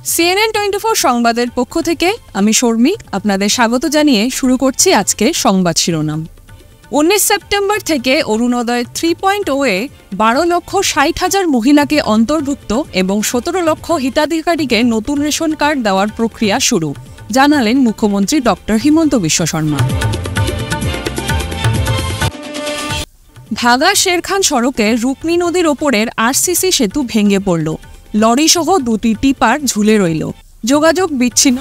CNN 24 সংবাদের পক্ষ থেকে আমি শর্মী আপনাদের স্বাগত জানিয়ে শুরু করছি আজকে সংবাদ শিরোনাম। 19 সেপ্টেম্বর থেকে অরুণোদয় 3.0 এ 12,60,000 মহিলাকে অন্তর্ভুক্ত এবং 17 লক্ষ হিতাধিকারীকে নতুন রেশন কার্ড দেওয়ার প্রক্রিয়া শুরু, জানালেন মুখ্যমন্ত্রী ডক্টর হিমন্ত বিশ্ব শর্মা। ভাগা শেরখান সড়কে রুকনি নদীর ওপরের আরসিসি সেতু ভেঙে পড়ল, লরিসহ দুটি টিপার ঝুলে রইল, যোগাযোগ বিচ্ছিন্ন।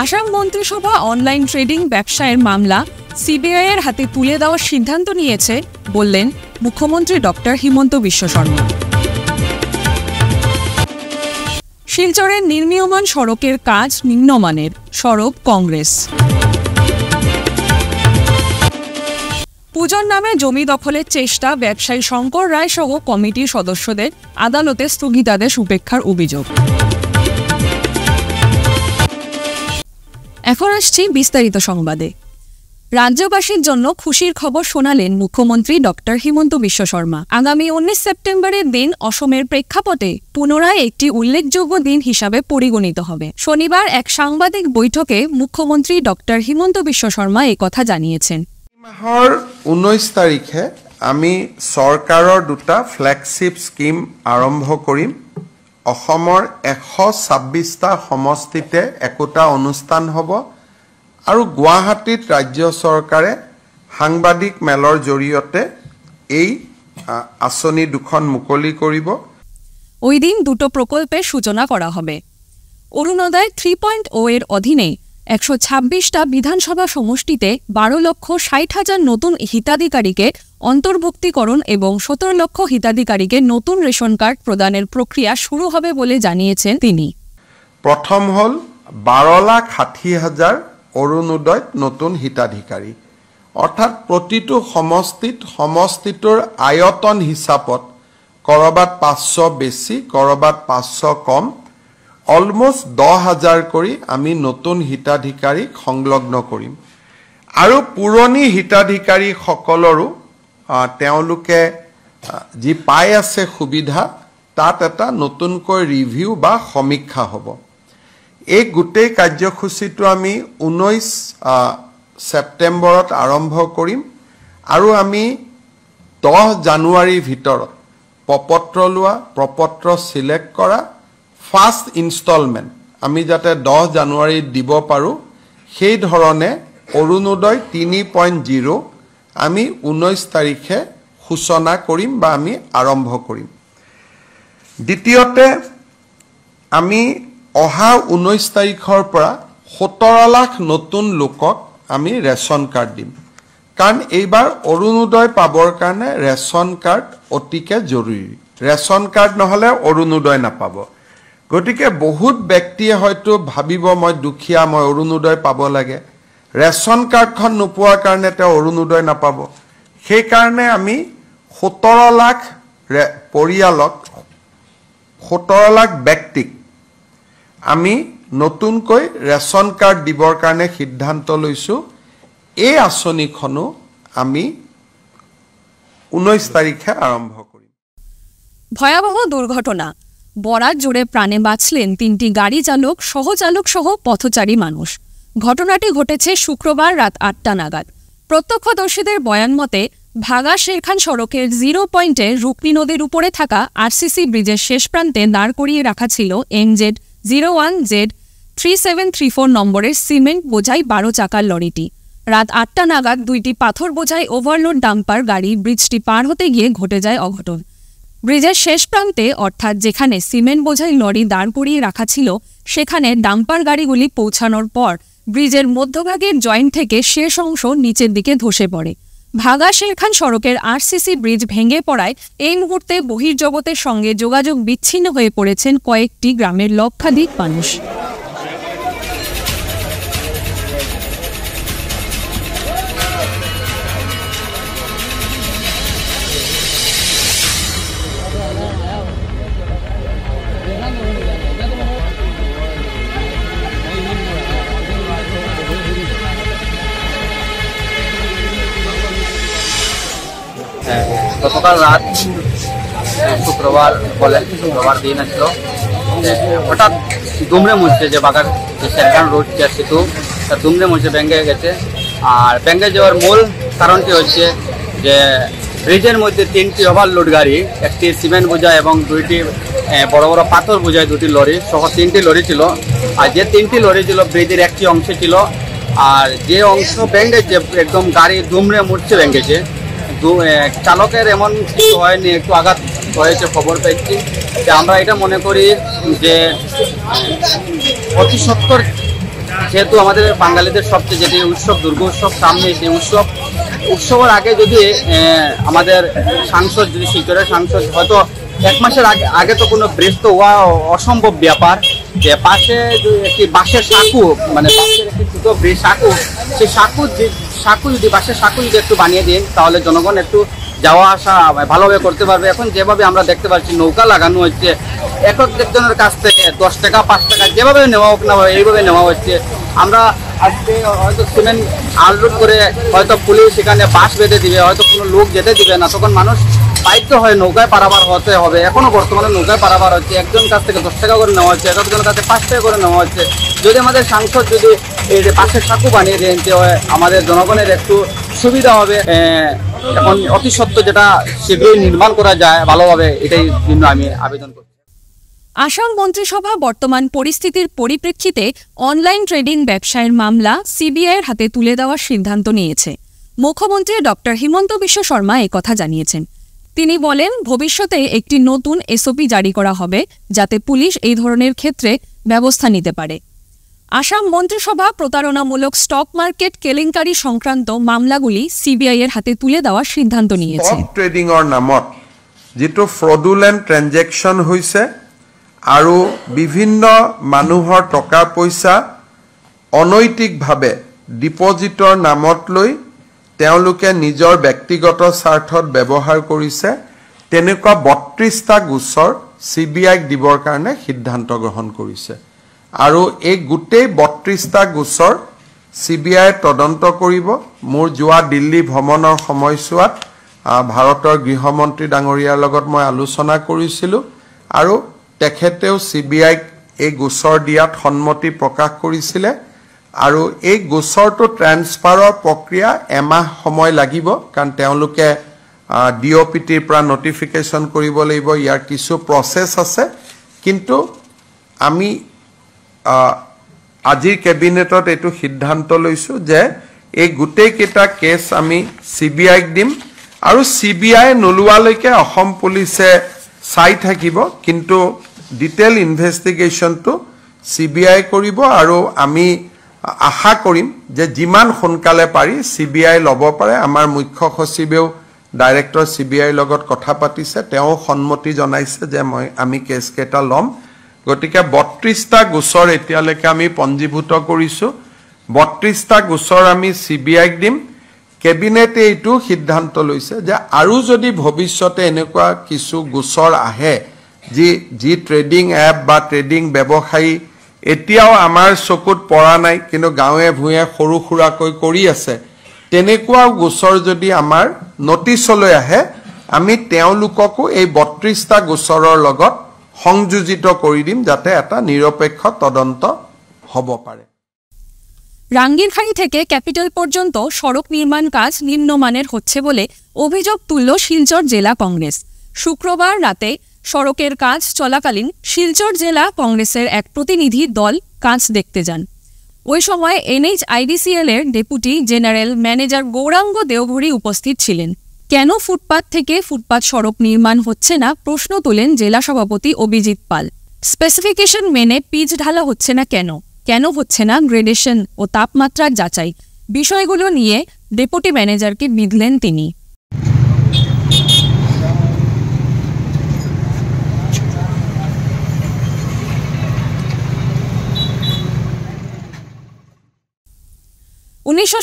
আসাম মন্ত্রিসভা অনলাইন ট্রেডিং ব্যবসায়ের মামলা সিবিআই এর হাতে তুলে দেওয়ার সিদ্ধান্ত নিয়েছে বললেন মুখ্যমন্ত্রী ডক্টর হিমন্ত বিশ্ব শর্মা। শিলচরের নির্মীয়মান সড়কের কাজ নিম্নমানের, সরব কংগ্রেস। পুজোর নামে জমি দখলের চেষ্টা, ব্যবসায়ী শঙ্কর রায় সহ কমিটির সদস্যদের আদালতে স্থগিতাদেশ উপেক্ষার অভিযোগ। এখন আসছি বিস্তারিত সংবাদে। রাজ্যবাসীর জন্য খুশির খবর শোনালেন মুখ্যমন্ত্রী ডক্টর হিমন্ত বিশ্ব শর্মা। আগামী 19 সেপ্টেম্বরের দিন অসমের প্রেক্ষাপটে পুনরায় একটি উল্লেখযোগ্য দিন হিসাবে পরিগণিত হবে। শনিবার এক সাংবাদিক বৈঠকে মুখ্যমন্ত্রী ডক্টর হিমন্ত বিশ্ব শর্মা একথা জানিয়েছেন। মাহৰ 19 তাৰিখে আমি চৰকাৰৰ দুটা ফ্লেগশ্বিপ স্কিম আৰম্ভ কৰিম। অসমৰ 126টা সমষ্টিতে একোটা অনুষ্ঠান হ'ব আৰু গুৱাহাটীত ৰাজ্য চৰকাৰে সাংবাদিক মেলৰ জৰিয়তে এই আঁচনি দুখন মুকলি কৰিব। ওই দিন দুটো প্রকল্পের সূচনা করা হবে। অরুণোদয় 3.0 এর অধীনে 126টা বিধানসভা সমষ্টিতে 12,60,000 নতুন হিতাধিকারীকে অন্তর্ভুক্তিকরণ এবং 17 লক্ষ হিতাধিকারীকে নতুন রেশন কার্ড প্রদানের প্রক্রিয়া শুরু হবে বলে জানিয়েছেন তিনি। প্রথম হল 12,60,000 অরুণোদয় নতুন হিতাধিকারী, অর্থাৎ প্রতিটো সমষ্টিটোৰ আয়তন হিচাপত কৰবাত 500 বেছি, কৰবাত 500 কম, অলমোস্ট 10,000 কৰি আমি নতুন হিতাধিকাৰীক সংলগ্ন কৰিম। আৰু পুৰণি হিতাধিকাৰী সকলৰো তেওঁলোকে যি পাই আছে সুবিধা, তাত এটা নতুনকৈ ৰিভিউ বা সমীক্ষা হ'ব। এই গোটেই কাৰ্যসূচীটো আমি 19 ছেপ্টেম্বৰত আৰম্ভ কৰিম আৰু আমি 10 জানুৱাৰীৰ ভিতৰত প্ৰপত্ৰ লোৱা, প্ৰপত্ৰ সিলেক্ট কৰা, ফাৰ্ষ্ট ইনষ্টলমেণ্ট আমি যাতে 10 জানুৱাৰীত দিব পাৰোঁ, সেই ধৰণে অৰুণোদয় 3.0 আমি 19 তাৰিখে সূচনা কৰিম বা আমি আৰম্ভ কৰিম। দ্বিতীয়তে আমি অহা 19 তাৰিখৰ পৰা 17 লাখ নতুন লোকক আমি ৰেচন কাৰ্ড দিম, কাৰণ এইবাৰ অৰুণোদয় পাবৰ কাৰণে ৰেচন কাৰ্ড অতিকে জৰুৰী। ৰেচন কাৰ্ড নহ'লে অৰুণোদয় নাপাব। গতিকে বহুত ব্যক্তিয়ে হয়তো ভাবিব মই দুখীয়া, মই অৰুণোদয় পাব লাগে, ৰেচন কাৰ্ডখন নোপোৱাৰ কাৰণে তেওঁ অৰুণোদয় নাপাব। সেইকাৰণে আমি 17 লাখ পৰিয়ালক, 17 লাখ ব্যক্তিক আমি নতুনকৈ ৰেচন কাৰ্ড দিবৰ কাৰণে সিদ্ধান্ত লৈছোঁ। এই আঁচনিখনো আমি 19 তাৰিখে আৰম্ভ কৰিম। ভয়াবহ দুর্ঘটনা, বরাত জোরে প্রাণে বাঁচলেন 3টি গাড়ি চালক, সহচালক সহ পথচারী মানুষ। ঘটনাটি ঘটেছে শুক্রবার রাত 8টা নাগাদ। প্রত্যক্ষদর্শীদের বয়ান মতে ভাগা শেরখান সড়কের 0 পয়েন্টে রুকনি নদীর উপরে থাকা আরসিসি ব্রিজের শেষ প্রান্তে দাঁড় করিয়ে রাখা ছিল NZ01Z3734 নম্বরের সিমেন্ট বোঝাই 12 চাকার লরিটি। রাত 8টা নাগাদ দুইটি পাথর বোঝাই ওভারলোড ডাম্পার গাড়ি ব্রিজটি পার হতে গিয়ে ঘটে যায় অঘটন। ব্রিজের শেষ প্রান্তে, অর্থাৎ যেখানে সিমেন্ট বোঝাই লরি দাঁড় করিয়ে রাখা ছিল, সেখানে ডাম্পার গাড়িগুলি পৌঁছানোর পর ব্রিজের মধ্যভাগের জয়েন্ট থেকে শেষ অংশ নিচের দিকে ধসে পড়ে। ভাগা শেরখান সড়কের আরসিসি ব্রিজ ভেঙে পড়ায় এই মুহূর্তে বহির্জগতের সঙ্গে যোগাযোগ বিচ্ছিন্ন হয়ে পড়েছেন কয়েকটি গ্রামের লক্ষাধিক মানুষ। গতকাল রাত শুক্রবার বলেন, শুক্রবার দিন আসলো হঠাৎ দুমড়ে মুচছে যে বাগার যে সেন্ট্রাল রোড যে সেতু তা দুমড়ে মুচে ভেঙে গেছে। আর ভেঙে যাওয়ার মূল কারণটি হচ্ছে যে ব্রিজের মধ্যে 3টি ওভারলোড গাড়ি, একটি সিমেন্ট বোঝাই এবং 2টি বড় বড় পাথর বোঝাই 2টি লরি সহ 3টি লরি ছিল। আর যে 3টি লরি ছিল ব্রিজের একটি অংশে ছিল, আর যে অংশ ভেঙেছে একদম গাড়ি দুমড়ে মুচছে ভেঙেছে। চালকের এমন কিছু হয়নি, একটু আঘাত হয়েছে খবর পেয়েছি। আমরা এটা মনে করি যে অতি সত্তর, যেহেতু আমাদের বাঙালিদের সবচেয়ে যেটি উৎসব দুর্গা উৎসব সামনে, সেই উৎসবের আগে যদি আমাদের সাংসদ, যদি শিলচরের সাংসদ হয়তো 1 মাসের আগে তো কোনো ব্রিজ তো হওয়া অসম্ভব ব্যাপার, যে পাশে একটি বাঁশের সাঁকু, মানে বাঁশের একটি ছোট ব্রিজ সাঁকু, সেই সাঁকু যদি বাঁশের সাঁকু যদি একটু বানিয়ে দিন তাহলে জনগণ একটু যাওয়া আসা ভালোভাবে করতে পারবে। এখন যেভাবে আমরা দেখতে পাচ্ছি নৌকা লাগানো হচ্ছে, একজনের কাছ থেকে 10 টাকা 5 টাকা যেভাবে নেওয়া হোক না এইভাবে নেওয়া হচ্ছে। আমরা আজকে হয়তো সিমেন্ট আনলোড করে হয়তো পুলিশ সেখানে বাস বেঁধে দিবে, হয়তো কোনো লোক যেতে দিবে না, তখন মানুষ বাধ্য হয় নৌকায় পারাবার হতে হবে। এখনো বর্তমানে নৌকায় পারাবার হচ্ছে, একজন কাছ থেকে 10 টাকা করে নেওয়া হচ্ছে, একজনের কাছে 5 টাকা করে নেওয়া হচ্ছে। যদি আমাদের সাংসদ যদি এই যে পাশের সাঁকু বানিয়ে দেন, যে আমাদের জনগণের একটু সুবিধা হবে। এখন অতি সত্ত্বর যেটা শীঘ্রই নির্মাণ করা যায় ভালোভাবে, এটাই জন্য আমি আবেদন করছি। আসাম মন্ত্রিসভা বর্তমান পরিস্থিতির পরিপ্রেক্ষিতে অনলাইন ট্রেডিং ব্যবসায়ের মামলা সিবিআইয়ের হাতে তুলে দেওয়ার সিদ্ধান্ত নিয়েছে। মুখ্যমন্ত্রী ডক্টর হিমন্ত বিশ্ব শর্মা একথা জানিয়েছেন। তিনি বলেন, ভবিষ্যতে একটি নতুন এসওপি জারি করা হবে যাতে পুলিশ এই ধরনের ক্ষেত্রে ব্যবস্থা নিতে পারে। আসাম মন্ত্রিসভা প্রতারণামূলক স্টক মার্কেট কেলেঙ্কারি সংক্রান্ত মামলাগুলি সিবিআইয়ের হাতে তুলে দেওয়ার সিদ্ধান্ত নিয়েছে। স্টক ট্ৰেডিঙৰ নামত যেটো ফ্ৰডুলেণ্ট ট্ৰেনজেকশ্যন হৈছে আৰু বিভিন্ন মানুহৰ টকা পইচা অনৈতিকভাৱে ডিপজিটৰ নামত লৈ তেওঁলোকে নিজৰ ব্যক্তিগত স্বাৰ্থত ব্যৱহাৰ কৰিছে, তেনেকুৱা 32টা গোচৰ চিবিআইক দিবৰ কাৰণে সিদ্ধান্ত গ্ৰহণ কৰিছে। আৰু এই গোটেই 32টা গোচৰ চিবিআই তদন্ত কৰিব। মোৰ যোৱা দিল্লী ভ্ৰমণৰ সময়ছোৱাত ভাৰতৰ গৃহমন্ত্ৰী ডাঙৰীয়াৰ লগত মই আলোচনা কৰিছিলোঁ আৰু তেখেতেও চিবিআইক এই গোচৰ দিয়াত সন্মতি প্ৰকাশ কৰিছিলে। আৰু এই গোচৰটো ট্ৰান্সফাৰৰ প্ৰক্ৰিয়া এমাহ সময় লাগিব, কাৰণ তেওঁলোকে ডিঅ'পিটিৰ পৰা নটিফিকেশ্যন কৰিব লাগিব, ইয়াৰ কিছু প্ৰচেছ আছে। কিন্তু আমি আজিৰ কেবিনেটত এইটো সিদ্ধান্ত লৈছোঁ যে এই গোটেইকেইটা কেছ আমি চিবিআইক দিম, আৰু চিবিআই নোলোৱালৈকে অসম পুলিচে চাই থাকিব, কিন্তু ডিটেইল ইনভেষ্টিগেশ্যনটো চিবিআই কৰিব। আৰু আমি আশা কৰিম যে যিমান সোনকালে পাৰি চিবিআই ল'ব পাৰে। আমাৰ মুখ্য সচিবেও ডাইৰেক্টৰ চিবিআইৰ লগত কথা পাতিছে, তেওঁ সন্মতি জনাইছে যে আমি কেছকেইটা ল'ম। গতিকে 32টা গোচৰ এতিয়ালৈকে আমি পঞ্জীভূত কৰিছোঁ, 32টা গোচৰ আমি চিবিআইক দিম। কেবিনেটে এইটো সিদ্ধান্ত লৈছে যে আৰু যদি ভৱিষ্যতে এনেকুৱা কিছু গোচৰ আহে যি ট্ৰেডিং এপ বা ট্ৰেডিং ব্যৱসায়ী এতিয়াও আমাৰ চকুত পৰা নাই কিন্তু গাঁৱে ভূঞে সৰু সুৰাকৈ কৰি আছে, তেনেকুৱা গোচৰ যদি আমাৰ নটিচলৈ আহে আমি তেওঁলোককো এই 32টা গোচৰৰ লগত সংযোজিত কৰি দিম, যাতে এটা নিৰপেক্ষ তদন্ত হ'ব পাৰে। রাঙ্গিরখাড়ি থেকে ক্যাপিটাল পর্যন্ত সড়ক নির্মাণ কাজ নিম্নমানের হচ্ছে বলে অভিযোগ তুলল শিলচর জেলা কংগ্রেস। শুক্রবার রাতে সড়কের কাজ চলাকালীন শিলচর জেলা কংগ্রেসের এক প্রতিনিধি দল কাজ দেখতে যান। ওই সময় NHIDCL এর ডেপুটি জেনারেল ম্যানেজার গৌরাঙ্গ দেওঘড়ি উপস্থিত ছিলেন। কেন ফুটপাত থেকে ফুটপাত সড়ক নির্মাণ হচ্ছে না প্রশ্ন তোলেন জেলা সভাপতি অভিজিৎ পাল। স্পেসিফিকেশন মেনে পিচ ঢালা হচ্ছে না কেন হচ্ছে না গ্রেডেশন ও তাপমাত্রার যাচাই, বিষয়গুলো নিয়ে ডেপুটি ম্যানেজারকে বিঁধলেন তিনি। উনিশশো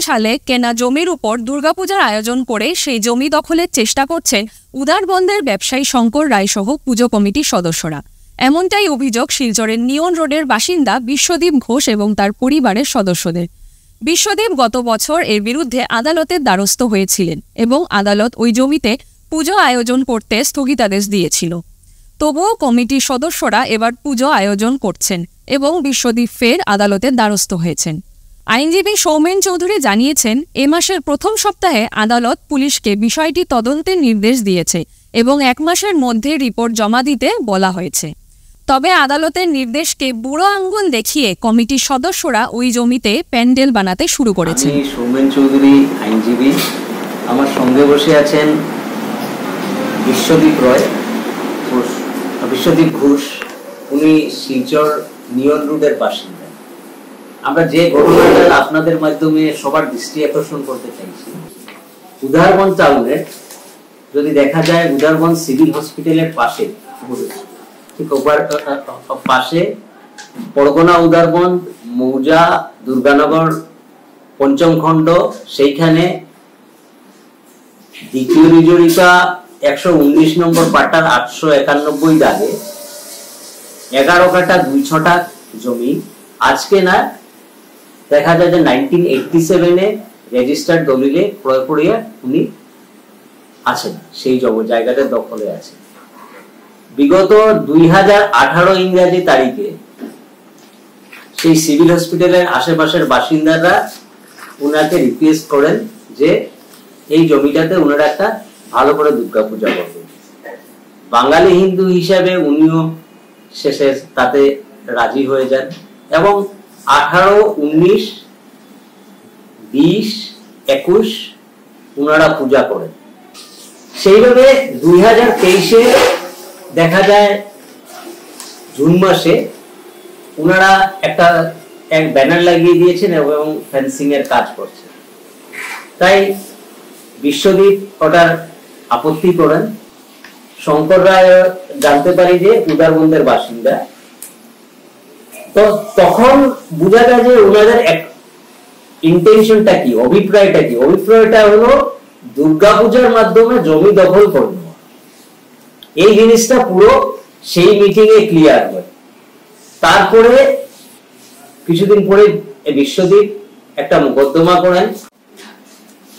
সালে কেনা জমির উপর দুর্গাপূজার আয়োজন করে সেই জমি দখলের চেষ্টা করছেন উদারবন্দের ব্যবসায়ী শঙ্কর রায় সহ পুজো কমিটির সদস্যরা। এমনটাই অভিযোগ শিলচরের নিয়ন রোডের বাসিন্দা বিশ্বদীপ ঘোষ এবং তার পরিবারের সদস্যদের। বিশ্বদীপ গত বছর এর বিরুদ্ধে আদালতের দ্বারস্থ হয়েছিলেন এবং আদালত ওই জমিতে পুজো আয়োজন করতে স্থগিতাদেশ দিয়েছিল। তবুও কমিটির সদস্যরা এবার পুজো আয়োজন করছেন এবং বিশ্বদীপ ফের আদালতের দ্বারস্থ হয়েছেন। আইনজীবী সৌমেন চৌধুরী জানিয়েছেন, এ মাসের প্রথম সপ্তাহে আদালত পুলিশকে বিষয়টি তদন্তের নির্দেশ দিয়েছে এবং 1 মাসের মধ্যে রিপোর্ট জমা দিতে বলা হয়েছে। তবে আদালতের নির্দেশকে বুড়ো আঙ্গুল দেখিয়ে কমিটির সদস্যরা ওই জমিতে প্যান্ডেল বানাতে শুরু করেছেন। আমি সৌমেন চৌধুরী, আইনজীবী। আমার সঙ্গে বসে আছেন বিশ্বদীপ ঘোষ। উনি শিলচর নিয়ন রোডের বাসিন্দা। আমরা যে ঘটনাটা আপনাদের মাধ্যমে সবার দৃষ্টি আকর্ষণ করতে চাইছি, উদারবন টাউনের যদি দেখা যায়, উদারবন সিভিল হসপিটালের পাশে, ঠিক পাশে পরগনা উদারবন মৌজা দুর্গানগর পঞ্চম খণ্ড, সেইখানে দ্বিতীয় রিজরিকা 119 নম্বর পাট্টার 891 দাগে 11 কাঠা 2 ছটাক জমি আজকে না, দেখা যায় যে 1987-এ রেজিস্টার্ড দলিলে ক্রয় করিয়া উনি আছেন, সেই জায়গাটা দখলে আছে। বিগত 2018 ইংরাজি তারিখে সেই সিভিল হসপিটালের আশেপাশের বাসিন্দারা উনাকে রিকোয়েস্ট করেন যে এই জমিটাতে উনারা একটা ভালো করে দুর্গা পূজা করবেন। বাঙালি হিন্দু হিসাবে উনিও শেষে তাতে রাজি হয়ে যান এবং 18, 19, 20, 21 উনারা পূজা করেন। সেইভাবে 2023-এ দেখা যায় জুন মাসে উনারা এক ব্যানার লাগিয়ে দিয়েছেন এবং ফেন্সিং এর কাজ করছেন। তাই বিশ্বদীপ ওটার আপত্তি করেন। শঙ্কর রায় জানতে পারি যে উদারবন্দের বাসিন্দা। তো তখন বোঝা যায় যে ওনাদের ইন্টেনশনটা কি, অভিপ্রায়টা কি। অভিপ্রায়টা হলো দুর্গাপূজার মাধ্যমে জমি দখল করে নেওয়া। এই জিনিসটা পুরো সেই মিটিং এ ক্লিয়ার হয়। তারপরে কিছুদিন পরে বিশ্বদীপ একটা মোকদ্দমা করেন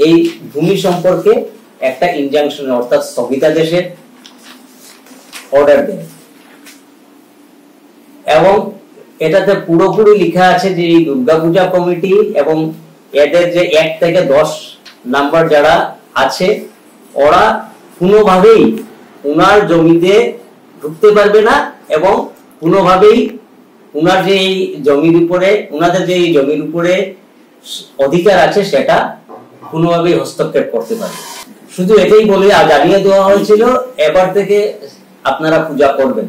এই ভূমি সম্পর্কে, একটা ইনজাংশন অর্থাৎ স্থগিতাদেশের অর্ডার দেন এবং এটাতে পুরোপুরি লেখা আছে যে এই দুর্গাপূজা কমিটি এবং এদের যে 1 থেকে 10 নাম্বার যারা আছে, ওরা কোনোভাবেই উনার জমিতে ঢুকতে পারবে না এবং কোনোভাবেই উনার যে এই জমির উপরে, উনাদের যে এই জমির উপরে অধিকার আছে সেটা কোনোভাবেই হস্তক্ষেপ করতে পারবে। শুধু এটাই বলে জানিয়ে দেওয়া হয়েছিল এবার থেকে আপনারা পূজা করবেন।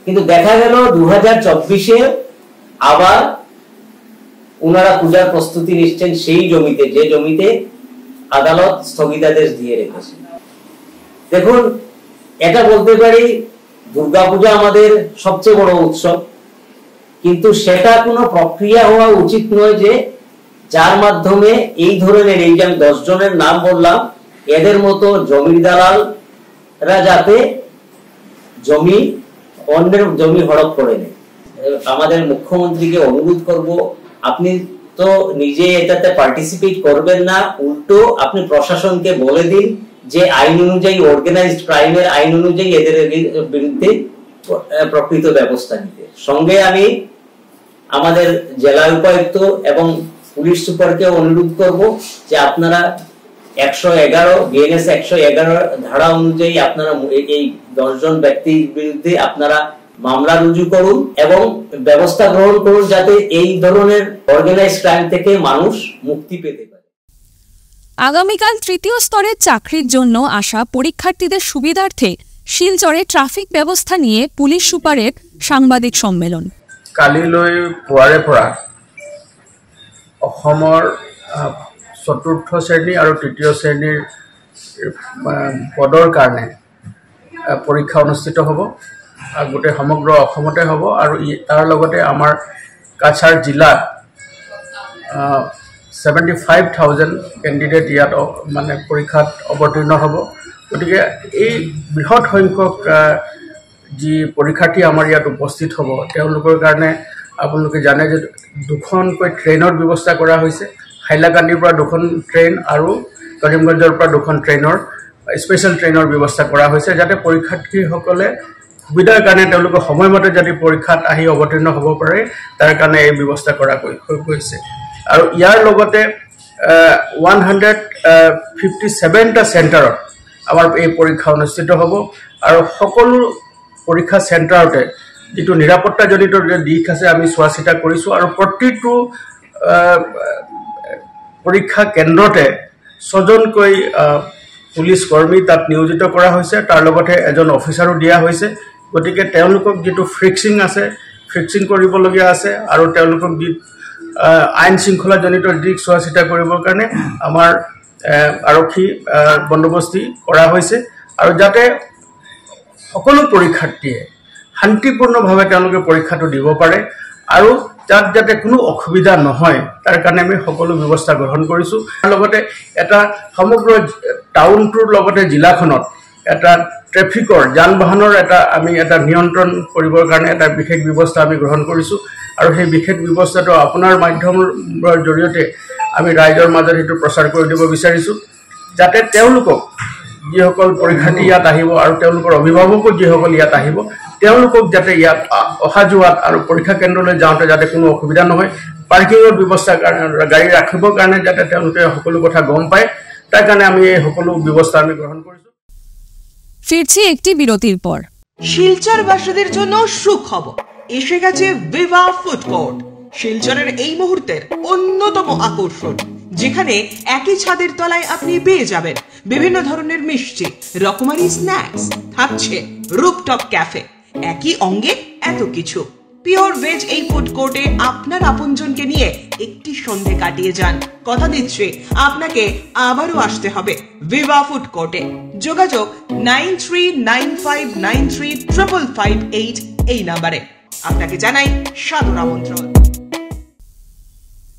কিন্তু দেখা গেল 2024-এ আবার উনারা পূজার প্রস্তুতি নিচ্ছেন সেই জমিতে, যে জমিতে আদালত স্থগিতাদেশ দিয়ে রেখেছে। দেখুন, এটা বলতে পারি দুর্গাপূজা আমাদের সবচেয়ে বড় উৎসব, কিন্তু সেটা কোনো প্রক্রিয়া হওয়া উচিত নয় যে যার মাধ্যমে এই ধরনের, এই যে 10 জনের নাম বললাম, এদের মতো জমির দালালরা যাতে অন্যের জমি হড়প করে নেয়। আমাদের মুখ্যমন্ত্রীকে অনুরোধ করব, আপনি তো নিজে এটাতে পার্টিসিপেট করবেন না, উল্টো আপনি প্রশাসনকে বলে দিন যে আইন অনুযায়ী, অর্গানাইজড ক্রাইমের আইন অনুযায়ী এদের বিরুদ্ধে প্রকৃত ব্যবস্থা নিতে। সঙ্গে আমি আমাদের জেলা উপায়ুক্ত এবং পুলিশ সুপারকে অনুরোধ করব যে আপনারা 111 বিএনএস 111 ধারা অনুযায়ী আপনারা এই 10 জন ব্যক্তির বিরুদ্ধে আপনারা মামলা রুজু করুন এবং ব্যবস্থা গ্রহণ করুন যাতে এই ধরনের অর্গানাইজড ক্রাইম থেকে মানুষ মুক্তি পেতে পারে। আগামীকাল 3য় স্তরের চাকরির জন্য আসা পরীক্ষার্থীদের সুবিধার্থে শিলচরে ট্রাফিক ব্যবস্থা নিয়ে পুলিশ সুপারের সাংবাদিক সম্মেলন। কালিলৈ পুৱাৰে পৰা অসমৰ 4ৰ্থ শ্ৰেণী আৰু 3য় শ্ৰেণীৰ পদৰ কাৰণে পৰীক্ষা অনুষ্ঠিত হ'ব। গোটেই সমগ্ৰ অসমতে হ'ব আৰু তাৰ লগতে আমাৰ কাছাৰ জিলাত 75,000 কেণ্ডিডেট ইয়াত মানে পৰীক্ষাত অৱতীৰ্ণ হ'ব। গতিকে এই বৃহৎ সংখ্যক যি পৰীক্ষাৰ্থী আমাৰ ইয়াত উপস্থিত হ'ব, তেওঁলোকৰ কাৰণে আপোনালোকে জানে যে 2খনকৈ ট্ৰেইনৰ ব্যৱস্থা কৰা হৈছে। হাইলাকান্দিৰ পৰা 2খন ট্ৰেইন আৰু কৰিমগঞ্জৰ পৰা 2খন ট্ৰেইনৰ স্পেচিয়েল ট্ৰেইনৰ ব্যৱস্থা কৰা হৈছে যাতে পৰীক্ষাৰ্থীসকলে সুবিধাৰ কাৰণে তেওঁলোকে সময়মতে যাতে পৰীক্ষাত আহি অৱতীৰ্ণ হ'ব পাৰে তাৰ কাৰণে এই ব্যৱস্থা কৰা হৈছে। আৰু ইয়াৰ লগতে 157টা চেণ্টাৰত আমাৰ এই পৰীক্ষা অনুষ্ঠিত হ'ব আৰু সকলো পৰীক্ষা চেণ্টাৰতে যিটো নিৰাপত্তাজনিত দিশ আছে আমি চোৱা চিতা কৰিছোঁ আৰু প্ৰতিটো পৰীক্ষা কেন্দ্ৰতে 6জনকৈ পুলিচ কৰ্মী তাত নিয়োজিত কৰা হৈছে, তাৰ লগতে এজন অফিচাৰো দিয়া হৈছে। গতিকে তেওঁলোকক যিটো ফিক্সিং কৰিবলগীয়া আছে আৰু তেওঁলোকক যি আইন শৃংখলাজনিত দিশ চোৱা চিতা কৰিবৰ কাৰণে আমাৰ আৰক্ষী বন্দোবস্তি কৰা হৈছে আৰু যাতে সকলো পৰীক্ষাৰ্থীয়ে শান্তিপূৰ্ণভাৱে তেওঁলোকে পৰীক্ষাটো দিব পাৰে আৰু তাত যাতে কোনো অসুবিধা নহয় তাৰ কাৰণে আমি সকলো ব্যৱস্থা গ্ৰহণ কৰিছোঁ। তাৰ লগতে এটা সমগ্ৰ টাউনটোৰ লগতে জিলাখনত এটা ট্ৰেফিকৰ যান বাহনৰ আমি এটা নিয়ন্ত্ৰণ কৰিবৰ কাৰণে এটা বিশেষ ব্যৱস্থা আমি গ্ৰহণ কৰিছোঁ আৰু সেই বিশেষ ব্যৱস্থাটো আপোনাৰ মাধ্যমৰ জৰিয়তে আমি ৰাইজৰ মাজত সেইটো প্ৰচাৰ কৰি দিব বিচাৰিছোঁ যাতে তেওঁলোকক যিসকল পৰীক্ষাৰ্থী ইয়াত আহিব আৰু তেওঁলোকৰ অভিভাৱকো যিসকল ইয়াত আহিব তেওঁলোকক যাতে ইয়াত অহা যোৱাত আৰু পৰীক্ষা কেন্দ্ৰলৈ যাওঁতে যাতে কোনো অসুবিধা নহয়, পাৰ্কিঙৰ ব্যৱস্থা গাড়ী ৰাখিবৰ কাৰণে যাতে তেওঁলোকে সকলো কথা গম পায় তার কারণে আমি এই সকলো ব্যবস্থা আমি গ্রহণ করেছি। ফিরছি একটি বিরতির পর। শিলচরবাসীদের জন্য সুখবর, এসে গেছে ভিভা ফুড কোর্ট, শিলচরের এই মুহূর্তের অন্যতম আকর্ষণ, যেখানে একই ছাদের তলায় আপনি পেয়ে যাবেন বিভিন্ন ধরনের মিষ্টি, রকমারি স্ন্যাক্স, থাকছে রুফটপ ক্যাফে, একই অঙ্গে এত কিছু। পিওর ভেজ এই ফুড কোর্টে আপনার আপনজনকে নিয়ে একটি সন্ধে কাটিয়ে যান। কথা দিচ্ছি আপনাকে আবারও আসতে হবে ভিভা ফুড কোর্টে। যোগাযোগ 9395935558 এই নাম্বারে। আপনাকে জানাই সাদর আমন্ত্রণ।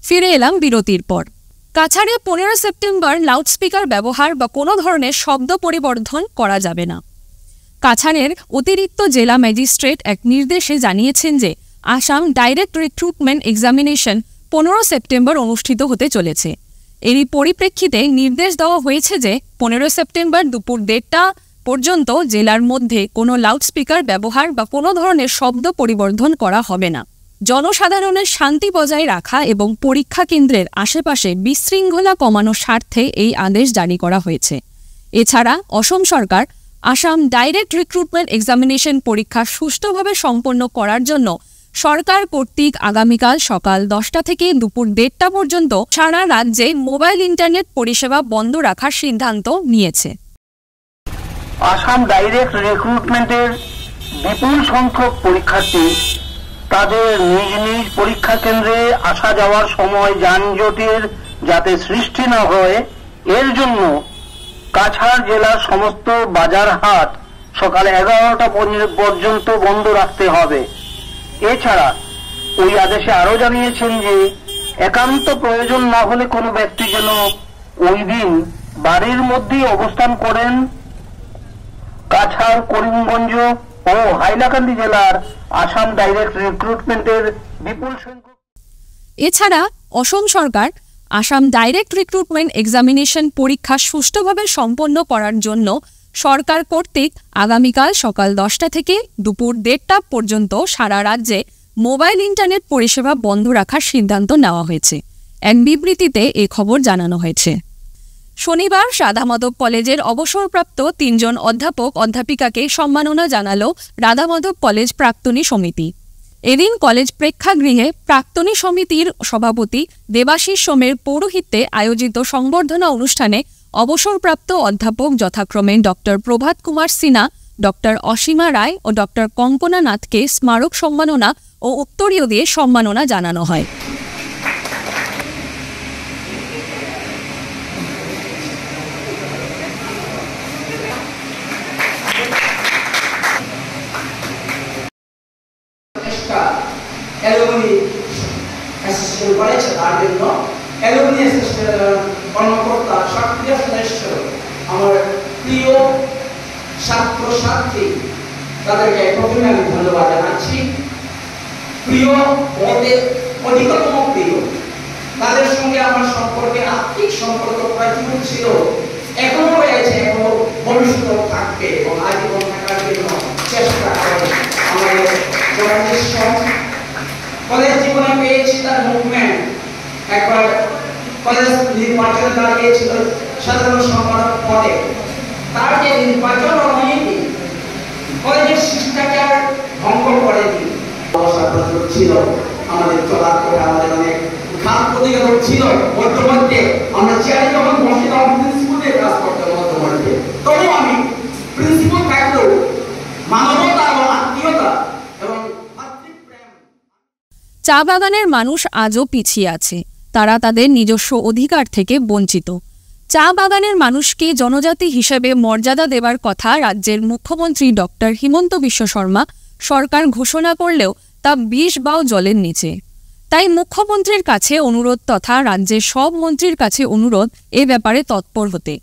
ফিরে এলাম বিরতির পর। কাছাড়ে 15 সেপ্টেম্বর লাউডস্পিকার ব্যবহার বা কোনো ধরনের শব্দ পরিবর্ধন করা যাবে না। কাছাড়ের অতিরিক্ত জেলা ম্যাজিস্ট্রেট এক নির্দেশে জানিয়েছেন যে Assam direct recruitment examination 15 September অনুষ্ঠিত হতে চলেছে। এরই পরিপ্রেক্ষিতে নির্দেশ দেওয়া হয়েছে যে 15 সেপ্টেম্বর দুপুর 1:30টা পর্যন্ত জেলার মধ্যে কোনো লাউডস্পিকার ব্যবহার বা কোনো ধরনের শব্দ পরিবর্ধন করা হবে না। জনসাধারণের শান্তি বজায় রাখা এবং পরীক্ষা কেন্দ্রের আশেপাশে বিশৃঙ্খলা কমানোর স্বার্থে এই আদেশ জারি করা হয়েছে। এছাড়া অসম সরকার আসাম ডাইরেক্ট রিক্রুটমেন্ট এক্সামিনেশন পরীক্ষা সুষ্ঠুভাবে সম্পন্ন করার জন্য সরকার কর্তৃক আগামীকাল সকাল 10টা থেকে দুপুর 1:30টা পর্যন্ত সারা রাজ্যে মোবাইল ইন্টারনেট পরিষেবা বন্ধ রাখার সিদ্ধান্ত নিয়েছে। আসাম ডাইরেক্ট রিক্রুটমেন্টের বিপুল সংখ্যক পরীক্ষার্থী তাদের নিজ নিজ পরীক্ষা কেন্দ্রে আসা যাওয়ার সময় যানজটের যাতে সৃষ্টি না হয় এর জন্য কাছাড় জেলার সমস্ত বাজার হাট সকাল 11টা পর্যন্ত বন্ধ রাখতে হবে। এছাড়া ওই আদেশে আরো জানিয়েছেন যে একান্ত প্রয়োজন না হলে কোনো ব্যক্তি যেন ওই দিন বাড়ির মধ্যেই অবস্থান করেন। কাছাড়, করিমগঞ্জ ও হাইলাকান্দি জেলার আসাম ডাইরেক্ট রিক্রুটমেন্টের বিপুল সংখ্যক। এছাড়া অসম সরকার আসাম ডাইরেক্ট রিক্রুটমেন্ট এক্সামিনেশন পরীক্ষা সুষ্ঠুভাবে সম্পন্ন করার জন্য সরকার কর্তৃক আগামীকাল সকাল 10টা থেকে দুপুর 1:30টা পর্যন্ত সারা রাজ্যে মোবাইল ইন্টারনেট পরিষেবা বন্ধ রাখার সিদ্ধান্ত নেওয়া হয়েছে। এক বিবৃতিতে এ খবর জানানো হয়েছে। শনিবার রাধামাধব কলেজের অবসরপ্রাপ্ত 3 জন অধ্যাপক অধ্যাপিকাকে সম্মাননা জানালো রাধামাধব কলেজ প্রাক্তনী সমিতি। এদিন কলেজ প্রেক্ষাগৃহে প্রাক্তনী সমিতির সভাপতি দেবাশিস সোমের পৌরোহিত্যে আয়োজিত সংবর্ধনা অনুষ্ঠানে অবসরপ্রাপ্ত অধ্যাপক যথাক্রমে ডক্টর প্রভাত কুমার সিনহা, ডক্টর অসীমা রায় ও ডক্টর কঙ্কনা নাথকে স্মারক সম্মাননা ও উত্তরীয় দিয়ে সম্মাননা জানানো হয়। অ্যালুমিনি অ্যাসোসিয়েশন করেছে তার জন্য অ্যালুমিনি কর্মকর্তা সক্রিয় সদস্য আমার প্রিয় ছাত্রছাত্রী তাদেরকে প্রথমে আমি ধন্যবাদ জানাচ্ছি। প্রিয় অধিকতম প্রিয়, তাদের সঙ্গে আমার সম্পর্কে আত্মিক সম্পর্ক প্রাচীন ছিল এখনো রয়েছে, এখনো ভবিষ্যতেও থাকবে এবং আজীবন থাকার জন্য চেষ্টা করে আমাদের জনগণ। কলেজ জীবনে পেয়েছি তার মুভমেন্ট। একবার কলেজ নির্বাচনে দাঁড়িয়েছিল সাধারণ সম্পাদক পদে, তার যে নির্বাচন হয়নি কলেজের শিক্ষাচার ভঙ্গ করেনি। ছিল আমাদের চলার পরে আমাদের অনেক খাত প্রতিযোগিতা ছিল মধ্যমধ্যে, আমরা চেয়ারে যখন বসিলাম প্রিন্সিপালের কাজ করতে মধ্যমধ্যে, তবু আমি প্রিন্সিপাল থাকলেও মানবতা এবং আত্মীয়তা এবং চা বাগানের মানুষ আজও পিছিয়ে আছে, তারা তাদের নিজস্ব অধিকার থেকে বঞ্চিত। চা বাগানের মানুষকে জনজাতি হিসেবে মর্যাদা দেবার কথা রাজ্যের মুখ্যমন্ত্রী ডক্টর হিমন্ত বিশ্ব শর্মা সরকার ঘোষণা করলেও তা 20 বাও জলের নিচে। তাই মুখ্যমন্ত্রীর কাছে অনুরোধ তথা রাজ্যের সব মন্ত্রীর কাছে অনুরোধ এ ব্যাপারে তৎপর হতে।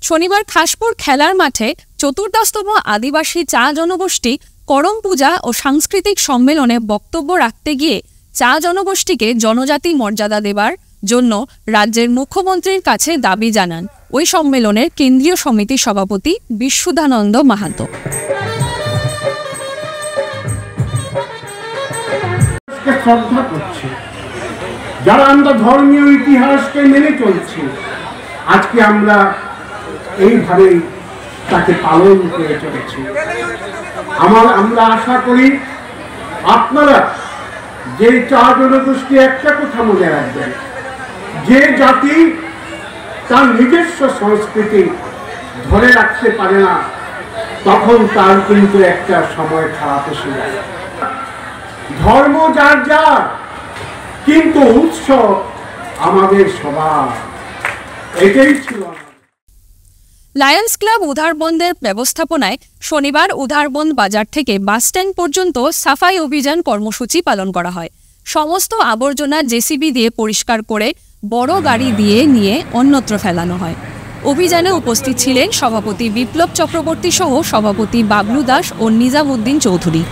শনিবার খাসপুর খেলার মাঠে 14তম আদিবাসী চা জনগোষ্ঠী করম পূজা ও সাংস্কৃতিক সম্মেলনে বক্তব্য রাখতে গিয়ে চা জনগোষ্ঠীকে জনজাতি মর্যাদা দেবার জন্য রাজ্যের মুখ্যমন্ত্রীর কাছে দাবি জানান ওই সম্মেলনের কেন্দ্রীয় সমিতি সভাপতি বিশুদ্ধানন্দ মাহাতো। শ্রদ্ধা করছে, যারা আমরা ধর্মীয় ইতিহাসকে মেনে চলছি, আজকে আমরা এইভাবেই তাকে পালন করে চলেছি। আমরা আশা করি আপনারা যে চা জনগোষ্ঠী একটা কথা মনে রাখবেন, যে জাতি তার নিজস্ব সংস্কৃতি ধরে রাখতে পারে না, তখন তার কিন্তু একটা সময় খারাপ এসে যায়। ধর্ম যার যার, কিন্তু উৎসব আমাদের সবার। এটাই ছিল। লায়ন্স ক্লাব উধারবন্দের ব্যবস্থাপনায় শনিবার উধারবন্দ বাজার থেকে বাসস্ট্যান্ড পর্যন্ত সাফাই অভিযান কর্মসূচি পালন করা হয়। সমস্ত আবর্জনা জেসিবি দিয়ে পরিষ্কার করে বড় গাড়ি দিয়ে নিয়ে অন্যত্র ফেলানো হয়। অভিযানে উপস্থিত ছিলেন সভাপতি বিপ্লব চক্রবর্তী সহ সভাপতি বাবলু দাস ও নিজামুদ্দিন চৌধুরী।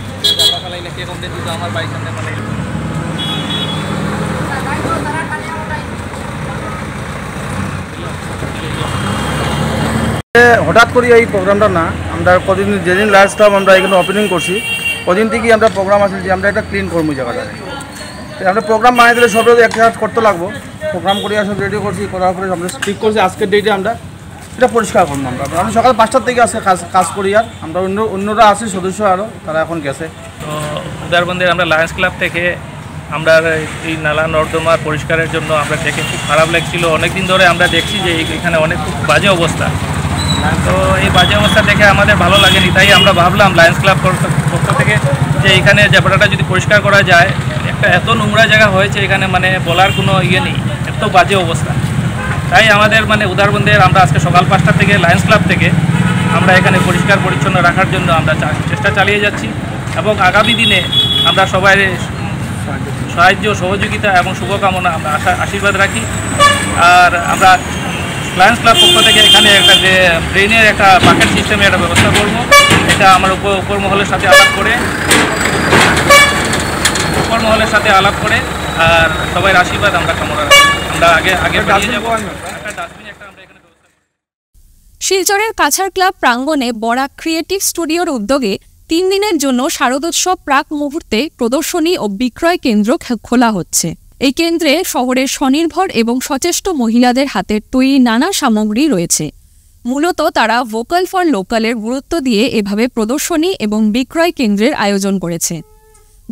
হঠাৎ করে এই প্রোগ্রামটা না, আমরা কদিন যেদিন লাস্ট টাইম আমরা এখানে ওপেনিং করছি ওদিন থেকেই আমরা প্রোগ্রাম আছে যে আমরা একটা ক্লিন করবো জায়গাটা। তো আমরা প্রোগ্রাম বানিয়ে দিলে সব একটা করতে লাগবো, প্রোগ্রাম করে সব রেডি করছি, করার পরে আমরা ঠিক করছি আজকের ডেটে আমরা এটা পরিষ্কার করবো। আমরা সকাল 5টার থেকে আসে কাজ করি, আর আমরা অন্যরা আছে সদস্য আরও, তারা এখন গেছে। তো উদারবন্দের আমরা লায়ন্স ক্লাব থেকে আমরা এই নালা নর্দমা পরিষ্কারের জন্য আমরা দেখে খুব খারাপ লাগছিল। অনেকদিন ধরে আমরা দেখছি যে এখানে অনেক খুব বাজে অবস্থা। তো এই বাজে অবস্থা দেখে আমাদের ভালো লাগেনি, তাই আমরা ভাবলাম লায়ন্স ক্লাব পক্ষ থেকে যে এখানে জায়গাটা যদি পরিষ্কার করা যায়। একটা এত নোংরা জায়গা হয়েছে এখানে, মানে বলার কোনো ইয়ে নেই, এত বাজে অবস্থা। তাই আমাদের মানে উদারবন্দের আমরা আজকে সকাল 5টা থেকে লায়ন্স ক্লাব থেকে আমরা এখানে পরিষ্কার পরিচ্ছন্ন রাখার জন্য আমরা চেষ্টা চালিয়ে যাচ্ছি এবং আগামী দিনে আমরা সবাই সাহায্য সহযোগিতা এবং শুভকামনা আমরা আশীর্বাদ রাখি। আর আমরা লায়ন্স ক্লাব পক্ষ থেকে এখানে একটা যে ড্রেনের একটা বাকেট সিস্টেমের একটা ব্যবস্থা করব, এটা আমার উপর মহলের সাথে আলাপ করে আর সবাই আশীর্বাদ আমরা কামনা রাখি। আমরা আগে শিলচরের কাছাড় ক্লাব প্রাঙ্গণে বরাক ক্রিয়েটিভ স্টুডিওর উদ্যোগে 3 দিনের জন্য শারদোৎসব প্রাক মুহূর্তে প্রদর্শনী ও বিক্রয় কেন্দ্র খোলা হচ্ছে। এই কেন্দ্রে শহরের স্বনির্ভর এবং সচেষ্ট মহিলাদের হাতের তৈরি নানা সামগ্রী রয়েছে। মূলত তারা ভোকাল ফর লোকালের গুরুত্ব দিয়ে এভাবে প্রদর্শনী এবং বিক্রয় কেন্দ্রের আয়োজন করেছে।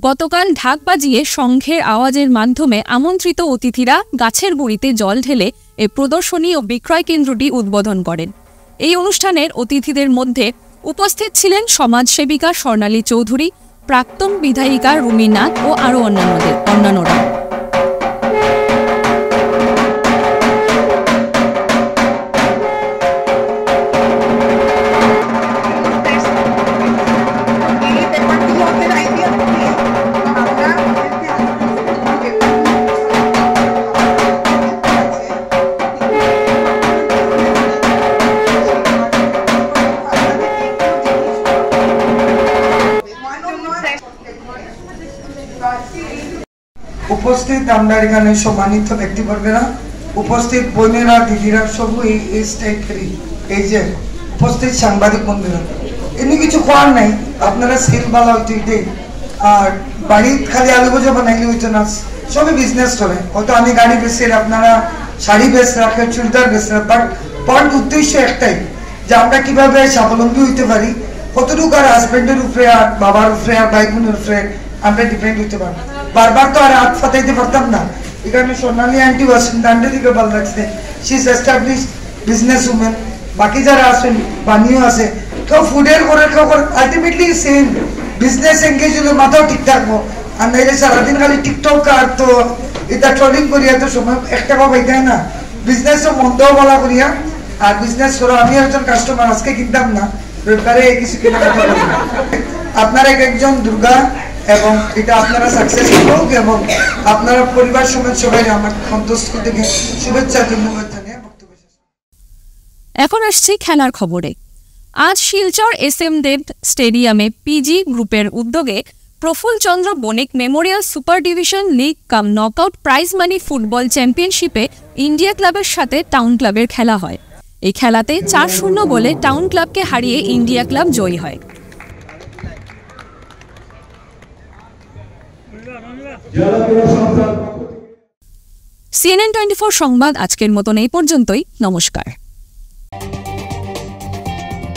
গতকাল ঢাক বাজিয়ে শঙ্খের আওয়াজের মাধ্যমে আমন্ত্রিত অতিথিরা গাছের গুঁড়িতে জল ঢেলে এই প্রদর্শনী ও বিক্রয় কেন্দ্রটি উদ্বোধন করেন। এই অনুষ্ঠানের অতিথিদের মধ্যে উপস্থিত ছিলেন সমাজসেবিকা স্বর্ণালী চৌধুরী, প্রাক্তন বিধায়িকা রুমি নাথ ও আরও অন্যান্যরা। উপস্থিত আমরা এখানে সম্মানিত ব্যক্তিবর্গেরা, উপস্থিত বোনেরা দিদিরা সব এই স্টেটেরই, এই যে উপস্থিত সাংবাদিক বন্ধুরা, এমনি কিছু খোয়ার নাই, আপনারা সেল বালা হইতে আর বাড়ি খালি আলু ভাজা বানাইলে হইতো না, সবই বিজনেস করে। হয়তো আমি গাড়ি বেচি, আপনারা শাড়ি বেচ রাখেন, চুড়িদার বেচ রাখেন, বাট পয়েন্ট উদ্দেশ্য একটাই যে আমরা কিভাবে স্বাবলম্বী হইতে পারি, কতটুকু আর হাজবেন্ডের উপরে আর বাবার উপরে আর ভাই বোনের উপরে আমরা ডিপেন্ড হইতে পারবো। বারবার তো আর হাত ফাটাইতে পারতাম না, এখানে সোনালী আন্টি ওয়াশিংটন আন্টি দিকে ভালো লাগছে, she is establish business women, বাকি যারা আছেন বানিও আছে, কেউ ফুডের করে কেউ আলটিমেটলি সেম বিজনেস এঙ্গেজ হলে মাথাও ঠিক থাকবো। আর নাইলে সারাদিন খালি টিকটক আর তো এটা ট্রলিং করিয়া তো সময় এক টাকা পাইতে না, বিজনেসও মন্দও বলা করিয়া আর বিজনেস করো। আমি একজন কাস্টমার, আজকে কিনতাম না, রবিবারে কিছু কেনাকাটা করি। আপনারা একজন দুর্গা এবং এটা আপনারা সাকসেসফুল হোক এবং আপনারা পরিবার সমেত সবাই আমার সন্তুষ্ট থেকে শুভেচ্ছা ধন্যবাদ জানিয়ে বক্তব্য শেষ। এখন আসছি খেলার খবরে। আজ শিলচর SM দেব স্টেডিয়ামে পিজি গ্রুপের উদ্যোগে Prafulla Chandra Banik memorial super division league cum knockout prize money football চ্যাম্পিয়নশিপে ইন্ডিয়া ক্লাবের সাথে টাউন ক্লাবের খেলা হয়। এই খেলাতে 4-0 গোলে টাউন ক্লাবকে হারিয়ে ইন্ডিয়া ক্লাব জয়ী হয়। CNN 24 সংবাদ আজকের মতন এই পর্যন্তই। নমস্কার।